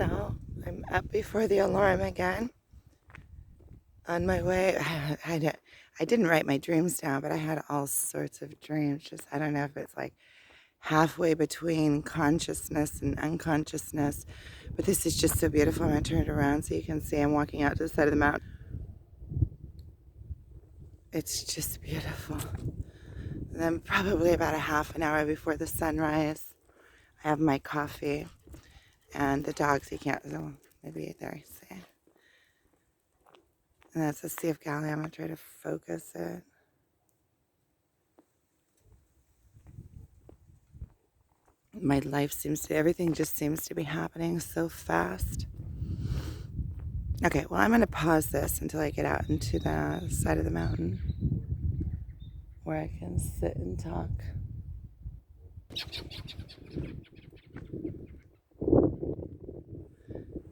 So I'm up before the alarm again. On my way, I didn't write my dreams down, but I had all sorts of dreams. Just I don't know if it's like halfway between consciousness and unconsciousness, but this is just so beautiful. I'm gonna turn it around so you can see I'm walking out to the side of the mountain. It's just beautiful. And then probably about a half an hour before the sunrise, I have my coffee, and the dogs, you can't, so maybe there you see. And that's the Sea of Galilee. I'm going to try to focus it. My life everything just seems to be happening so fast. Okay, well, I'm going to pause this until I get out into the side of the mountain where I can sit and talk.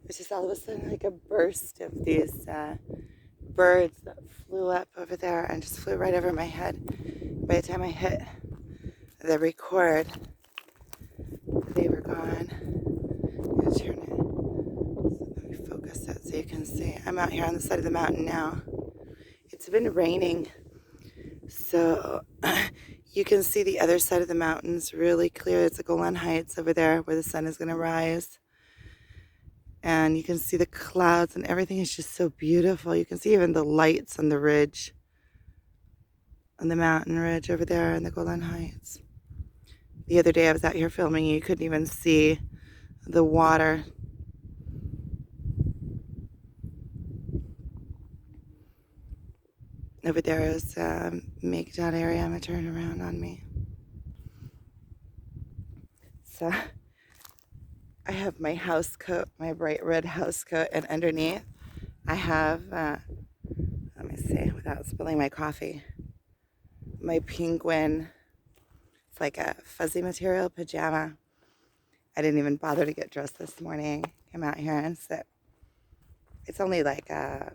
It's just all of a sudden like a burst of these birds that flew up over there and just flew right over my head. By the time I hit the record, they were gone. I'm gonna turn it. So let me focus it so you can see. I'm out here on the side of the mountain now. It's been raining, so you can see the other side of the mountains really clear. It's the Golan Heights over there where the sun is going to rise. And you can see the clouds and everything is just so beautiful. You can see even the lights on the ridge, on the mountain ridge over there in the Golan Heights. The other day I was out here filming, you couldn't even see the water. Over there is Migdal area. I'm going to turn around on me. So I have my house coat, my bright red house coat, and underneath I have, let me see without spilling my coffee, my penguin. It's like a fuzzy material pajama. I didn't even bother to get dressed this morning. Came out here and sit. It's only like a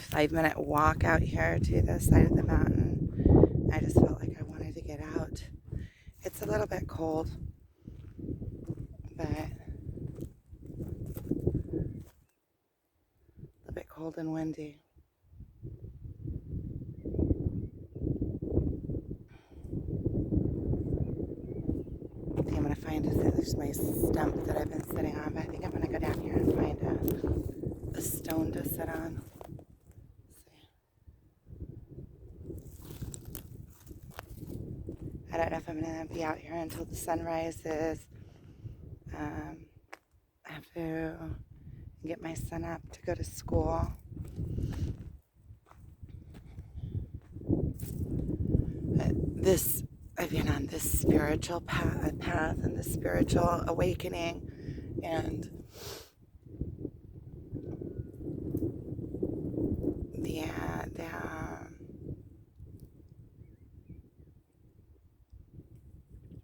5-minute walk out here to the side of the mountain. I just felt like I wanted to get out. It's a little bit cold, but a little bit cold and windy. I think I'm going to find there's my stump that I've been sitting on, but I think I'm going to go down here and find a stone to sit on. I don't know if I'm going to be out here until the sun rises. I have to get my son up to go to school. I've been on this spiritual path and this spiritual awakening, and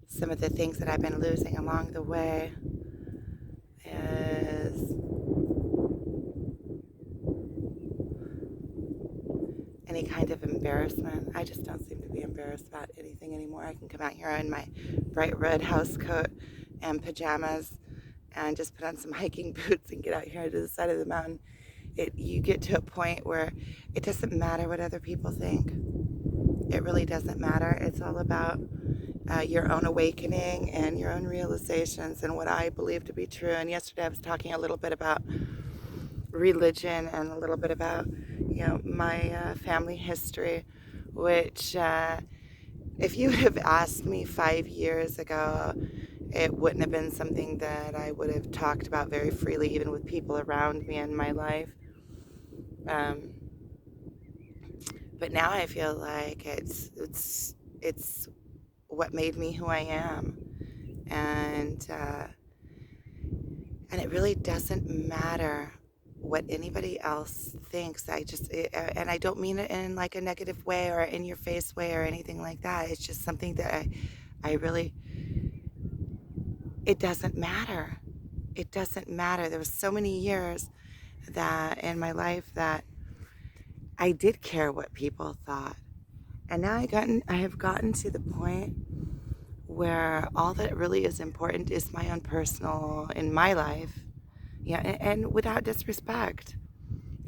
some of the things that I've been losing along the way is any kind of embarrassment. I just don't seem to be embarrassed about anything anymore. I can come out here in my bright red house coat and pajamas and just put on some hiking boots and get out here to the side of the mountain. You get to a point where it doesn't matter what other people think. It really doesn't matter. It's all about your own awakening and your own realizations and what I believe to be true. And yesterday I was talking a little bit about religion and a little bit about, my family history, which if you would have asked me 5 years ago, it wouldn't have been something that I would have talked about very freely, even with people around me in my life. But now I feel like it's what made me who I am, and it really doesn't matter what anybody else thinks. And I don't mean it in like a negative way or in your face way or anything like that. It's just something that I really, it doesn't matter. It doesn't matter. There was so many years that in my life that I did care what people thought. And now I have gotten to the point where all that really is important is my own personal, in my life, Yeah, and without disrespect.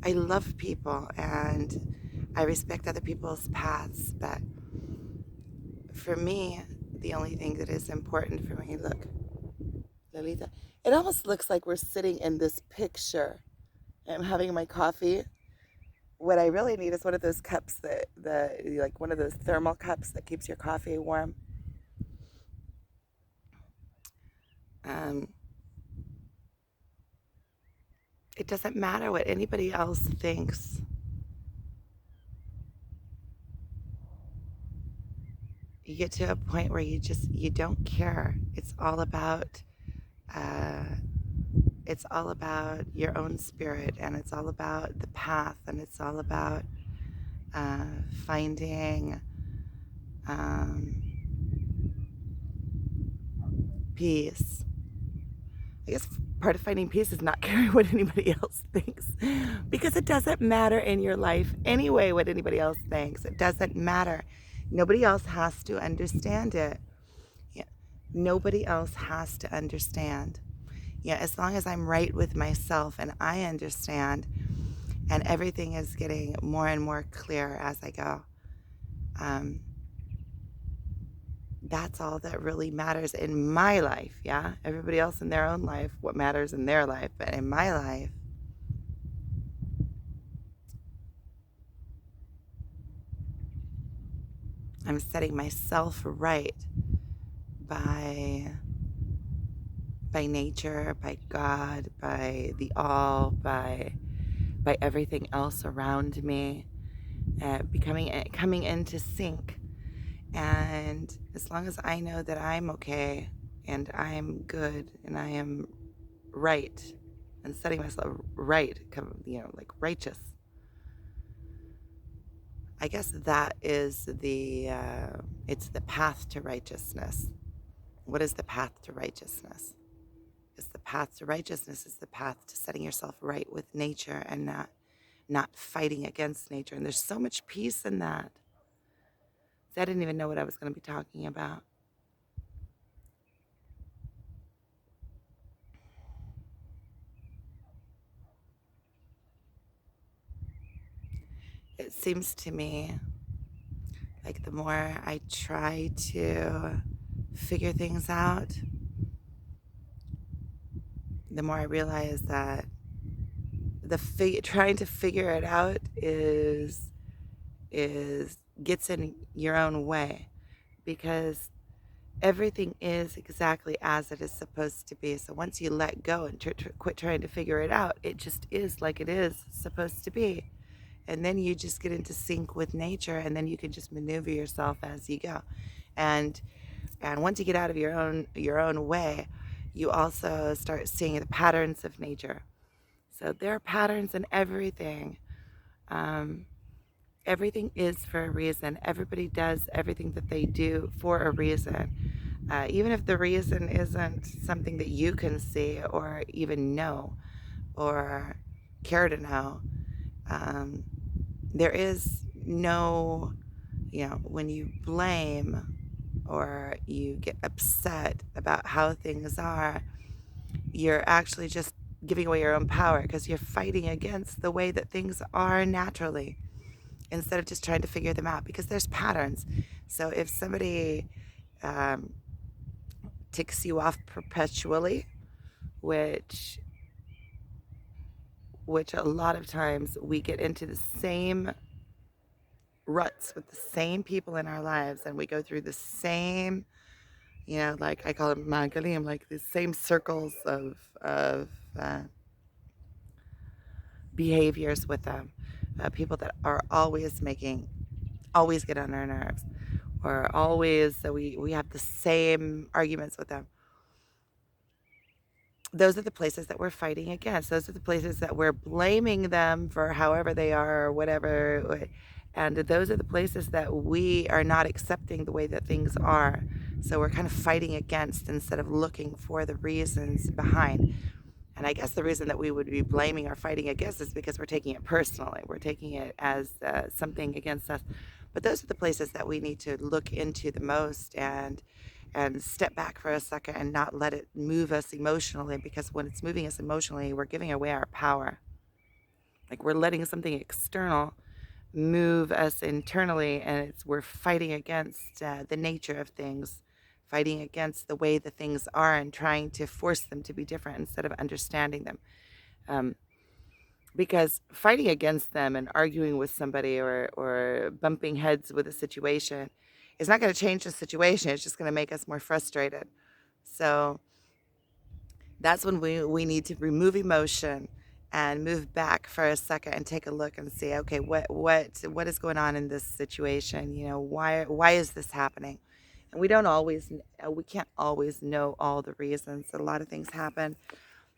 I love people and I respect other people's paths, but for me, the only thing that is important for me, look, Lolita, it almost looks like we're sitting in this picture. I'm having my coffee. What I really need is one of those cups like one of those thermal cups that keeps your coffee warm. Um, it doesn't matter what anybody else thinks. You get to a point where you don't care. Uh, it's all about your own spirit, and it's all about the path, and it's all about uh, finding um, peace. I guess part of finding peace is not caring what anybody else thinks, because it doesn't matter in your life anyway what anybody else thinks. It doesn't matter. Nobody else has to understand it. Yeah. Nobody else has to understand. Yeah, as long as I'm right with myself and I understand, and everything is getting more and more clear as I go. That's all that really matters in my life. Yeah, everybody else in their own life, what matters in their life, but in my life, I'm setting myself right by nature, by God, by the all, by everything else around me, coming into sync. And as long as I know that I'm okay and I'm good and I am right and setting myself right, like righteous, I guess that is it's the path to righteousness. What is the path to righteousness? Is the path to righteousness is the path to setting yourself right with nature and not fighting against nature. And there's so much peace in that. I didn't even know what I was going to be talking about. It seems to me like the more I try to figure things out, the more I realize that trying to figure it out is gets in your own way, because everything is exactly as it is supposed to be. So once you let go and quit trying to figure it out, it just is like it is supposed to be. And then you just get into sync with nature, and then you can just maneuver yourself as you go. And once you get out of your own way, you also start seeing the patterns of nature. So there are patterns in everything. Um, Everything is for a reason. Everybody does everything that they do for a reason. Even if the reason isn't something that you can see or even know or care to know, um, there is no, when you blame or you get upset about how things are, you're actually just giving away your own power, because you're fighting against the way that things are naturally, instead of just trying to figure them out, because there's patterns. So if somebody um, ticks you off perpetually, which a lot of times we get into the same ruts with the same people in our lives, and we go through the same, like I call it magalim, like the same circles of uh, behaviors with them. People that are always get on our nerves, or always, so we have the same arguments with them. Those are the places that we're fighting against. Those are the places that we're blaming them for however they are or whatever. And those are the places that we are not accepting the way that things are. So we're kind of fighting against instead of looking for the reasons behind. And I guess the reason that we would be blaming or fighting against is because we're taking it personally. We're taking it as something against us. But those are the places that we need to look into the most, and and step back for a second and not let it move us emotionally, because when it's moving us emotionally, we're giving away our power. Like we're letting something external move us internally, and we're fighting against the nature of things, fighting against the way the things are, and trying to force them to be different instead of understanding them. Um, because fighting against them and arguing with somebody, or bumping heads with a situation, is not going to change the situation. It's just going to make us more frustrated. So that's when we need to remove emotion and move back for a second and take a look and see, okay, what is going on in this situation? Why is this happening? And we can't always know all the reasons. A lot of things happen.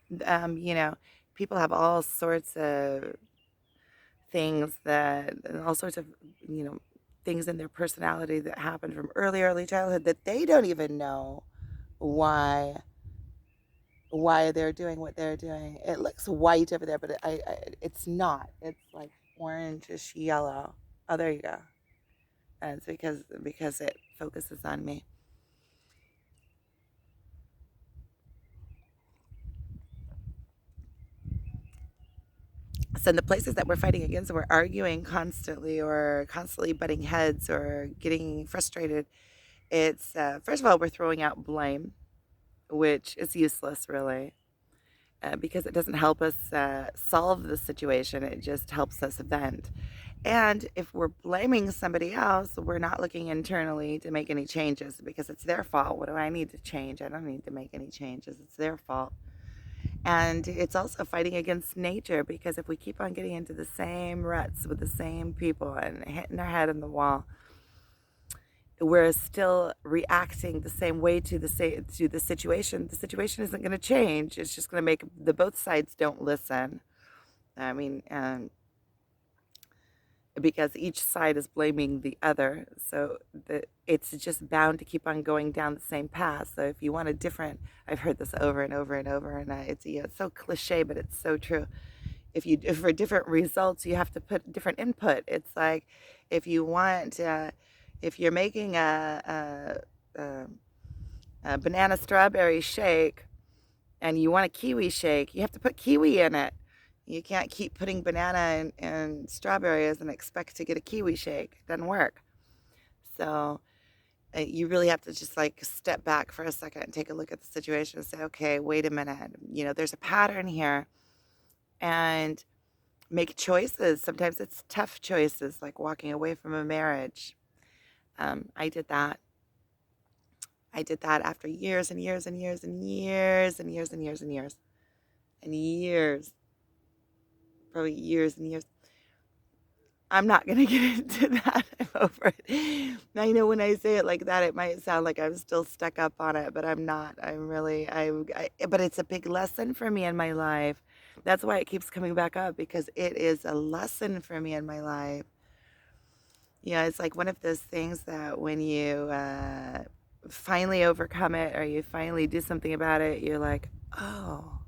You know, people have all sorts of things that, all sorts of, you know, things in their personality that happen from early childhood that they don't even know why they're doing what they're doing. It looks white over there, but it's not. It's like orangish yellow. Oh, there you go. And it's because it focuses on me. So in the places that we're fighting against, we're arguing constantly, or constantly butting heads, or getting frustrated. It's first of all, we're throwing out blame, which is useless, really. Because it doesn't help us solve the situation. It just helps us vent. And if we're blaming somebody else, we're not looking internally to make any changes, because it's their fault. What do I need to change? I don't need to make any changes. It's their fault. And it's also fighting against nature, because if we keep on getting into the same ruts with the same people and hitting our head on the wall, we're still reacting the same way to the situation. The situation isn't going to change. It's just going to make the both sides don't listen. I mean, because each side is blaming the other, so it's just bound to keep on going down the same path. So if you want a different, I've heard this over and over and over, and it's so cliche, but it's so true. If for different results, you have to put different input. It's like if you want, if you're making a banana strawberry shake and you want a kiwi shake, you have to put kiwi in it. You can't keep putting banana and strawberries and expect to get a kiwi shake. It doesn't work. So you really have to just like step back for a second and take a look at the situation and say, okay, wait a minute. There's a pattern here, and make choices. Sometimes it's tough choices, like walking away from a marriage. I did that. I did that after years and years and years and years and years and years and years and years, probably years and years. I'm not going to get into that. I'm over it. I know when I say it like that, it might sound like I'm still stuck up on it, but I'm not. I'm really, but it's a big lesson for me in my life. That's why it keeps coming back up, because it is a lesson for me in my life. It's like one of those things that when you finally overcome it, or you finally do something about it, you're like, oh.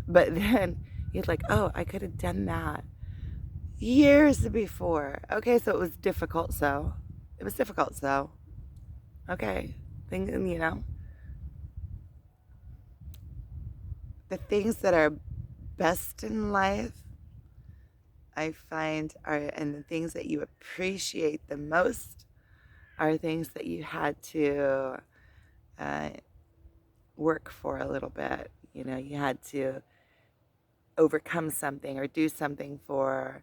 But then you're like, oh, I could have done that years before. Okay, so it was difficult, so. It was difficult, so. Okay. The things that are best in life, I find, and the things that you appreciate the most, are things that you had to work for a little bit. You had to overcome something or do something for.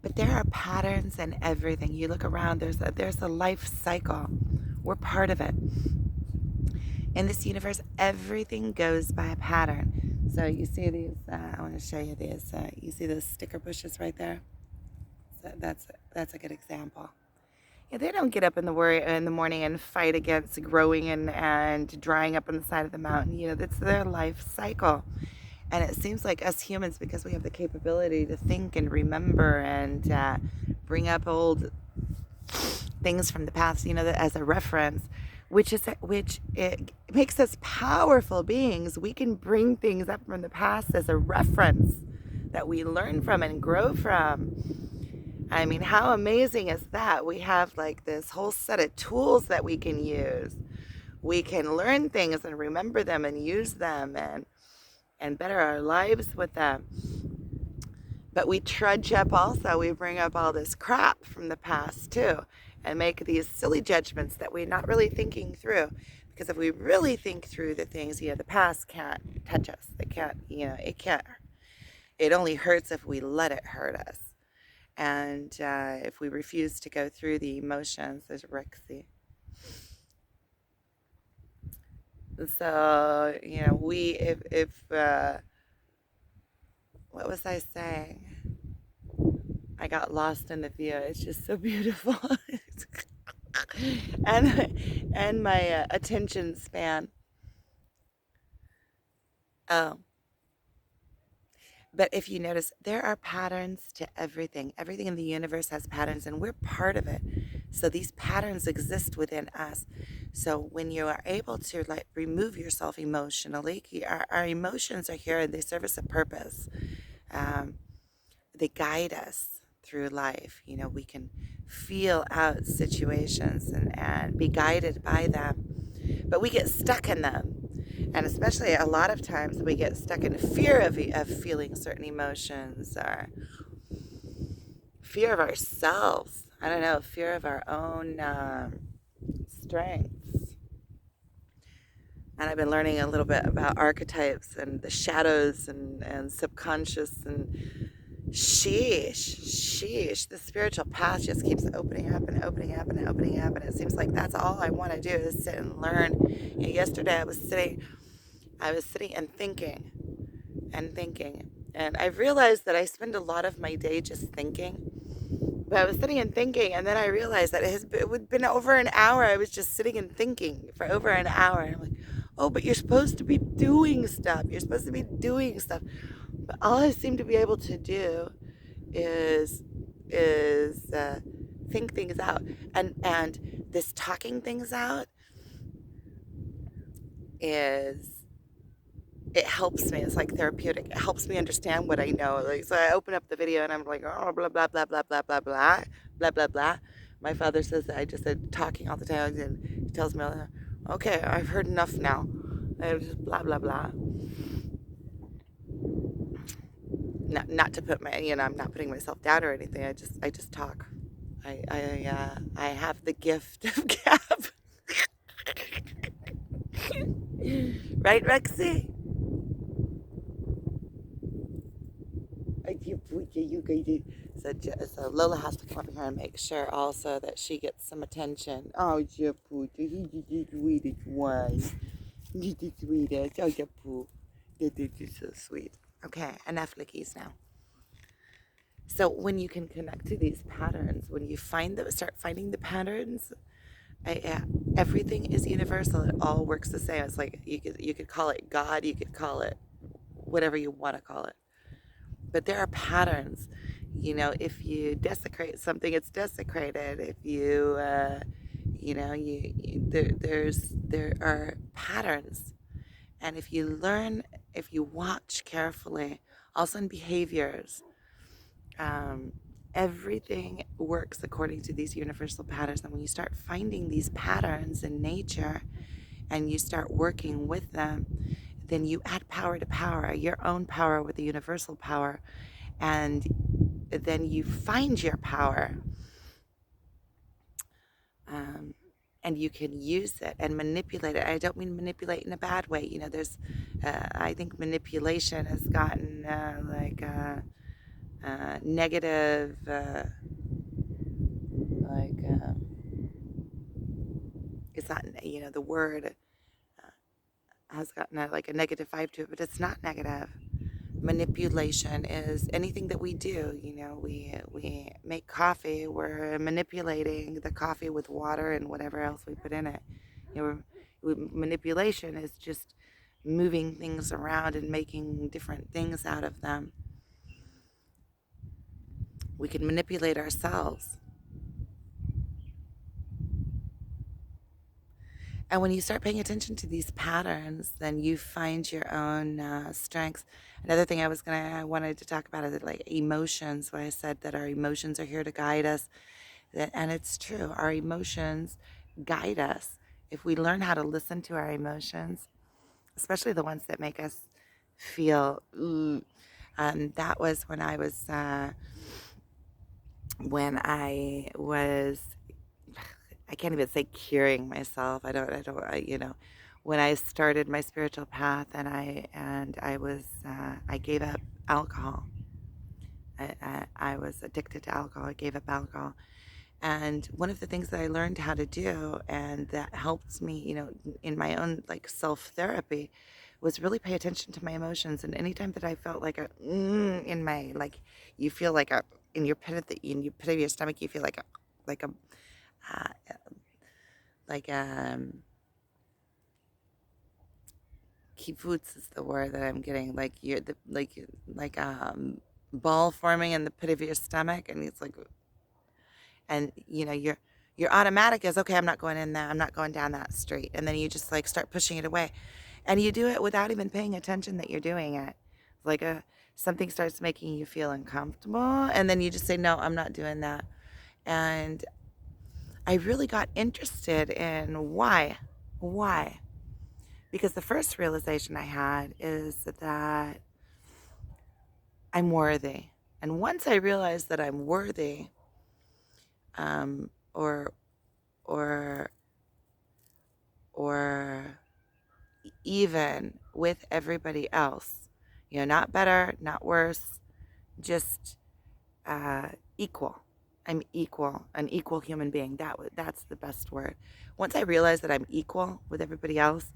But there are patterns in everything. You look around, there's a life cycle. We're part of it. In this universe, everything goes by a pattern. So you see these, I want to show you these. You see those sticker bushes right there? So that's a good example. They don't get up in the morning and fight against growing and drying up on the side of the mountain. That's their life cycle. And it seems like us humans, because we have the capability to think and remember and bring up old things from the past, that as a reference, which it makes us powerful beings. We can bring things up from the past as a reference that we learn from and grow from. I mean, how amazing is that? We have like this whole set of tools that we can use. We can learn things and remember them and use them and better our lives with them. But we trudge up also, we bring up all this crap from the past too, and make these silly judgments that we're not really thinking through. Because if we really think through the things, the past can't touch us. It can't, it can't. It only hurts if we let it hurt us. And if we refuse to go through the emotions, there's Rexy. So, if what was I saying? I got lost in the view. It's just so beautiful. and my attention span. Oh, but if you notice, there are patterns to everything. Everything in the universe has patterns, and we're part of it. So these patterns exist within us. So when you are able to like remove yourself emotionally, our emotions are here and they serve us a purpose. Um, they guide us through life. We can feel out situations and be guided by them, but we get stuck in them. And especially a lot of times we get stuck in fear of feeling certain emotions, or fear of ourselves. I don't know, fear of our own strengths. And I've been learning a little bit about archetypes and the shadows and subconscious, and sheesh, the spiritual path just keeps opening up and opening up and opening up, and it seems like that's all I want to do is sit and learn. Yesterday I was sitting and thinking, and I realized that I spend a lot of my day just thinking. But I was sitting and thinking, and then I realized that it would been over an hour. I was just sitting and thinking for over an hour. And I'm like, oh, but you're supposed to be doing stuff. You're supposed to be doing stuff. But all I seem to be able to do is think things out, and this talking things out it helps me. It's like therapeutic. It helps me understand what I know. Like, so I open up the video and I'm like, oh, blah, blah, blah, blah, blah, blah, blah, blah, blah, blah. My father says that I just said talking all the time, and he tells me, okay, I've heard enough now. I just blah, blah, blah. Not to put I'm not putting myself down or anything. I just talk. I have the gift of gab. Right, Rexy? So Lola has to come up here and make sure also that she gets some attention. Oh, Japu, he did the sweetest one. He did the sweetest. Oh, Japu, this is so sweet. Okay, enough lickies now. So when you can connect to these patterns, when you start finding the patterns, everything is universal. It all works the same. It's like you could call it God, you could call it whatever you want to call it. But there are patterns. If you desecrate something, it's desecrated. If you, there are patterns, and if you watch carefully, also in behaviors, everything works according to these universal patterns. And when you start finding these patterns in nature, and you start working with them, then you add power to power, your own power with the universal power, and then you find your power, and you can use it and manipulate it. I don't mean manipulate in a bad way. I think manipulation has gotten negative, it's not, the word has gotten a negative vibe to it, but it's not negative. Manipulation is anything that we do. We make coffee, we're manipulating the coffee with water and whatever else we put in it. Manipulation is just moving things around and making different things out of them. We can manipulate ourselves. And when you start paying attention to these patterns, then you find your own strengths. Another thing I wanted to talk about is like emotions, where I said that our emotions are here to guide us. And it's true, our emotions guide us. If we learn how to listen to our emotions, especially the ones that make us feel, that was when I was, I can't even say curing myself. When I started my spiritual path I gave up alcohol. I was addicted to alcohol. I gave up alcohol. And one of the things that I learned how to do, and that helped me, in my own like self therapy, was really pay attention to my emotions. And anytime that I felt like in my like, you feel like a in your pit of your stomach, you feel like a uh, like kibbutz is the word that I'm getting. Like you're the like ball forming in the pit of your stomach, and it's like, and your automatic is, okay, I'm not going in there, I'm not going down that street, and then you just like start pushing it away, and you do it without even paying attention that you're doing it. Like something starts making you feel uncomfortable, and then you just say, no, I'm not doing that. And I really got interested in why, because the first realization I had is that I'm worthy. And once I realized that I'm worthy, or or or even with everybody else, not better, not worse, just equal. I'm equal, an equal human being. That's the best word. Once I realized that I'm equal with everybody else,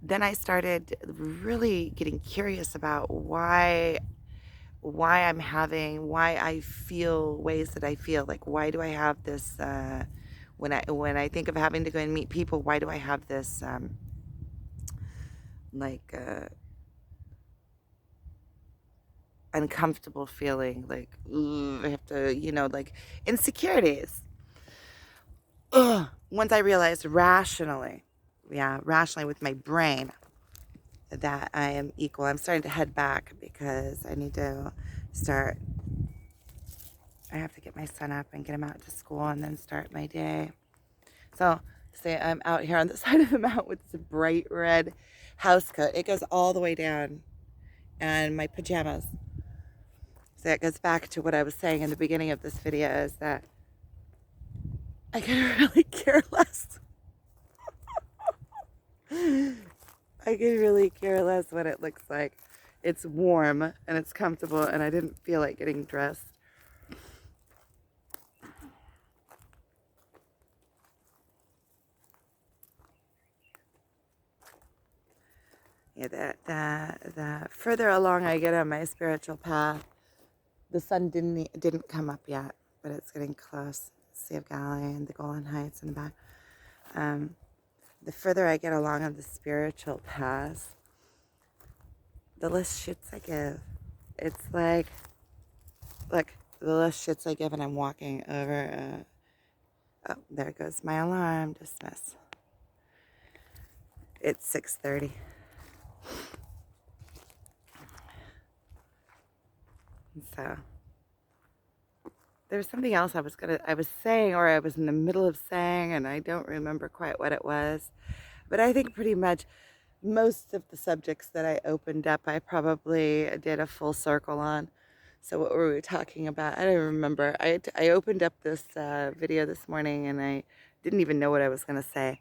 then I started really getting curious about why I feel ways that I feel. Like, why do I have this when I think of having to go and meet people, why do I have this like uncomfortable feeling, like, I have to, like insecurities. Once I realized rationally, yeah, rationally with my brain, that I am equal, I'm starting to head back because I have to get my son up and get him out to school and then start my day. So, say I'm out here on the side of the mountain with this bright red house coat. It goes all the way down, and my pajamas. So that goes back to what I was saying in the beginning of this video, is that I could really care less. I could really care less what it looks like. It's warm and it's comfortable, and I didn't feel like getting dressed. Yeah, the further along I get on my spiritual path, the sun didn't come up yet, but it's getting close. Sea of Galilee and the Golan Heights in the back. The further I get along on the spiritual path, the less shits I give. It's like, look, the less shits I give, and I'm walking over. Oh, there goes my alarm. Dismiss. It's 6:30. So there was something else I was saying, or I was in the middle of saying, and I don't remember quite what it was. But I think pretty much most of the subjects that I opened up, I probably did a full circle on. So what were we talking about? I don't remember. I opened up this video this morning, and I didn't even know what I was going to say.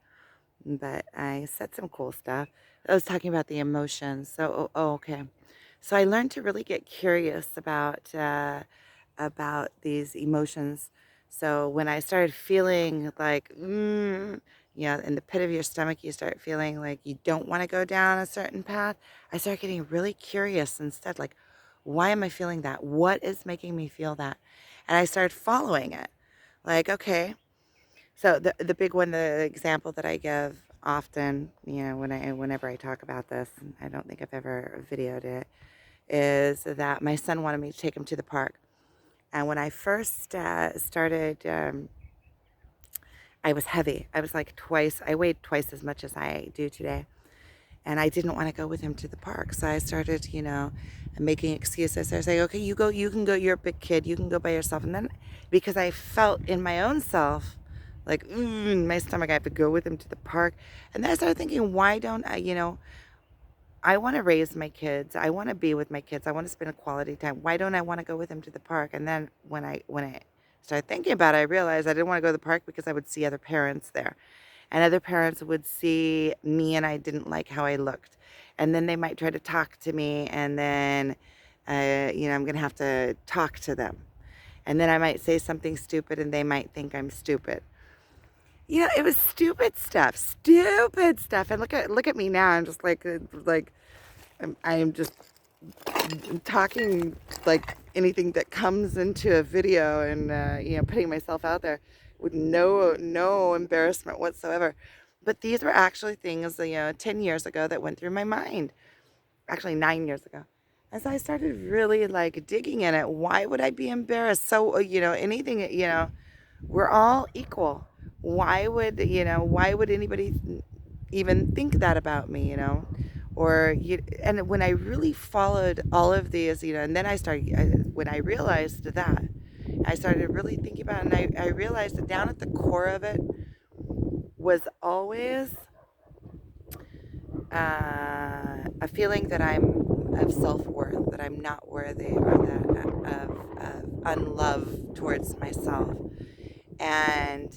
But I said some cool stuff. I was talking about the emotions. So, okay. So I learned to really get curious about these emotions. So when I started feeling like, in the pit of your stomach, you start feeling like you don't want to go down a certain path. I started getting really curious instead, like, why am I feeling that? What is making me feel that? And I started following it. Like, okay. So the big one, the example that I give often, whenever I talk about this, and I don't think I've ever videoed it, is that my son wanted me to take him to the park. And when I first started I was heavy. I was like I weighed twice as much as I do today. And I didn't want to go with him to the park. So I started, making excuses. I was like, okay, you can go, you're a big kid, you can go by yourself. And then because I felt in my own self, like, in my stomach, I have to go with him to the park. And then I started thinking, why don't I, I want to raise my kids. I want to be with my kids. I want to spend a quality time. Why don't I want to go with them to the park? And then when I started thinking about it, I realized I didn't want to go to the park because I would see other parents there. And other parents would see me and I didn't like how I looked. And then they might try to talk to me, and then, I'm going to have to talk to them. And then I might say something stupid and they might think I'm stupid. It was stupid stuff, stupid stuff. And look at me now. I'm just like I'm just talking like anything that comes into a video, and putting myself out there with no embarrassment whatsoever. But these were actually things 10 years ago that went through my mind, actually 9 years ago. And so I started really like digging in it. Why would I be embarrassed? So anything, we're all equal. Why would anybody even think that about me, and when I really followed all of these, and then when I realized that, I started really thinking about it, and I realized that down at the core of it was always a feeling that I'm of self-worth, that I'm not worthy, or that of unlove towards myself. And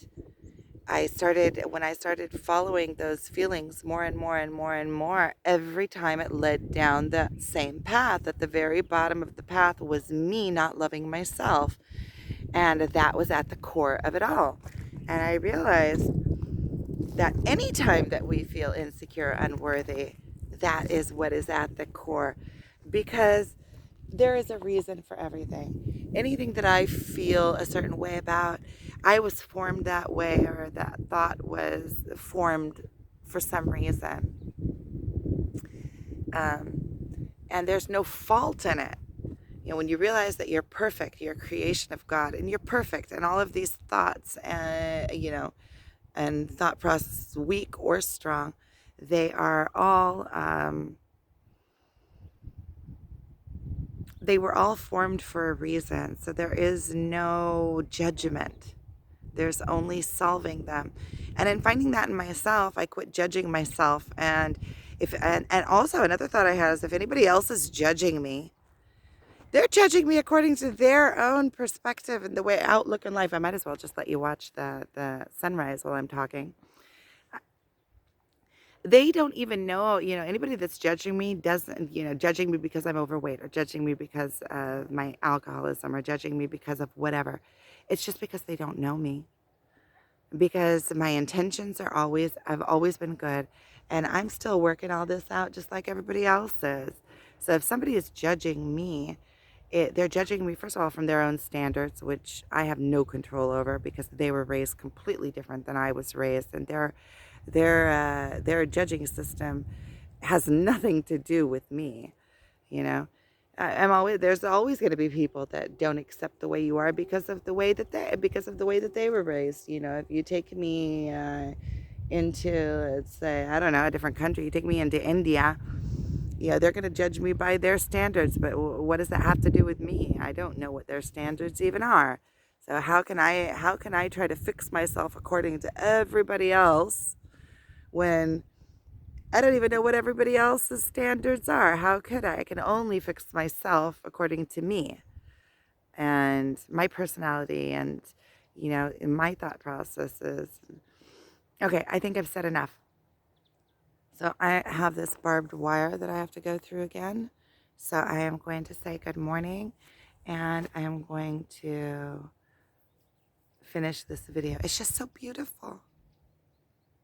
when I started following those feelings more and more and more and more, every time it led down the same path. At the very bottom of the path was me not loving myself. And that was at the core of it all. And I realized that any time that we feel insecure, unworthy, that is what is at the core. Because there is a reason for everything. Anything that I feel a certain way about, I was formed that way, or that thought was formed for some reason. And there's no fault in it. When you realize that you're perfect, you're a creation of God, and you're perfect, and all of these thoughts, and thought process, weak or strong, they are all they were all formed for a reason. So there is no judgment. There's only solving them. And in finding that in myself, I quit judging myself. And also another thought I had is, if anybody else is judging me, they're judging me according to their own perspective and the way outlook in life. I might as well just let you watch the sunrise while I'm talking. They don't even know, anybody that's judging me doesn't, judging me because I'm overweight, or judging me because of my alcoholism, or judging me because of whatever. It's just because they don't know me. Because my intentions I've always been good. And I'm still working all this out just like everybody else is. So if somebody is judging me, they're judging me, first of all, from their own standards, which I have no control over, because they were raised completely different than I was raised. And their judging system has nothing to do with me. There's always going to be people that don't accept the way you are because of the way that they were raised. If you take me into, let's say, I don't know, a different country, you take me into India, they're going to judge me by their standards. But what does that have to do with me? I don't know what their standards even are. So how can I try to fix myself according to everybody else when I don't even know what everybody else's standards are? How could I? I can only fix myself according to me and my personality, and in my thought processes. Okay, I think I've said enough. So I have this barbed wire that I have to go through again. So I am going to say good morning, and I am going to finish this video. It's just so beautiful.